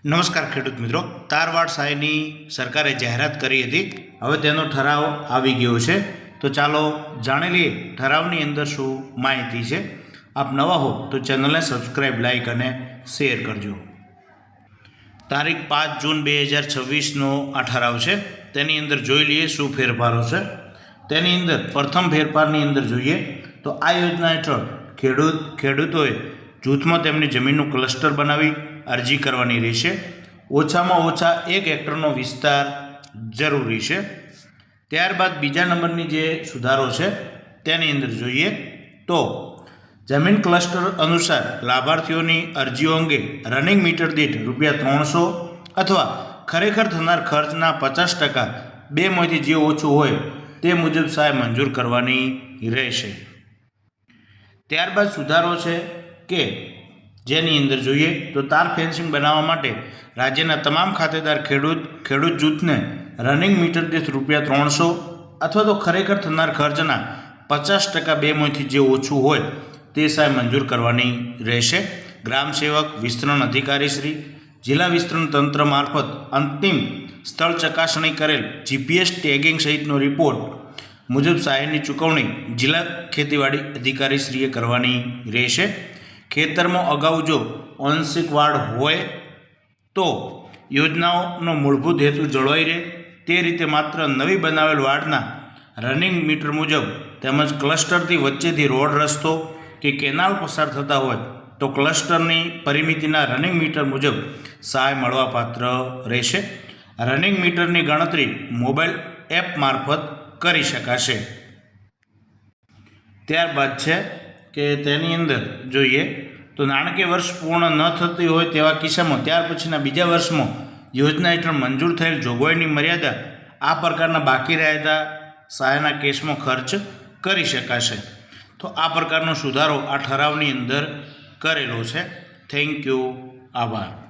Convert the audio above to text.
નમસ્કાર ખેડૂત મિત્રો, તારવાડ સહાયની સરકારે જાહેરાત કરી હતી. હવે તેનો ઠરાવ આવી ગયો છે. તો ચાલો જાણી લઈએ ઠરાવની અંદર શું માહિતી છે. આપ નવા હો તો ચેનલને સબસ્ક્રાઈબ, લાઇક અને શેર કરજો. તારીખ 5 જૂન 2026નો આ ઠરાવ છે. તેની અંદર જોઈ લઈએ શું ફેરફારો છે. તેની અંદર પ્રથમ ફેરફારની અંદર જોઈએ તો આ યોજના હેઠળ ખેડૂતોએ જૂથમાં તેમની જમીનનું ક્લસ્ટર બનાવી અરજી કરવાની રહેશે. ઓછામાં ઓછા 1 હેક્ટરનો વિસ્તાર જરૂરી છે. ત્યારબાદ બીજા નંબરની જે સુધારો છે તેની અંદર જોઈએ તો જમીન ક્લસ્ટર અનુસાર લાભાર્થીઓની અરજીઓ અંગે રનિંગ મીટર દીઠ ₹300 અથવા ખરેખર થનાર ખર્ચના 50% બેમાંથી જે ઓછું હોય તે મુજબ સહાય મંજૂર કરવાની રહેશે. ત્યારબાદ સુધારો છે કે જેની અંદર જોઈએ તો તાર ફેન્સિંગ બનાવવા માટે રાજ્યના તમામ ખાતેદાર ખેડૂત જૂથને રનિંગ મીટર દીઠ ₹300 અથવા તો ખરેખર થનાર ખર્ચના 50% બેમાંથી જે ઓછું હોય તે સહાય મંજૂર કરવાની રહેશે. ગ્રામ સેવક, વિસ્તરણ અધિકારીશ્રી, જિલ્લા વિસ્તરણ તંત્ર મારફત અંતિમ સ્થળ ચકાસણી કરેલ GPS ટેગિંગ સહિતનો રિપોર્ટ મુજબ સહાયની ચૂકવણી જિલ્લા ખેતીવાડી અધિકારીશ્રીએ કરવાની રહેશે. ખેતરમાં અગાઉ જો આંશિક વાડ હોય તો યોજનાઓનો મૂળભૂત હેતુ જળવાઈ રહે તે રીતે માત્ર નવી બનાવેલ વાડના રનિંગ મીટર મુજબ તેમજ ક્લસ્ટરથી વચ્ચેથી રોડ, રસ્તો કે કેનાલ પસાર થતા હોય તો ક્લસ્ટરની પરિમિતિના રનિંગ મીટર મુજબ સહાય મળવાપાત્ર રહેશે. રનિંગ મીટરની ગણતરી મોબાઈલ એપ મારફત કરી શકાશે. ત્યારબાદ છે કે તેની અંદર જોઈએ તો નાણાકીય વર્ષ પૂર્ણ ન થતી હોય તેવા કિસ્સામાં ત્યાર પછીના બીજા વર્ષમાં યોજના હેઠળ મંજૂર થયેલ જોગવાઈની મર્યાદા આ પ્રકારના બાકી રહેતા સહાયના કેસમાં ખર્ચ કરી શકાશે. તો આ પ્રકારનો સુધારો આ ઠરાવની અંદર કરેલો છે. Thank you. આભાર.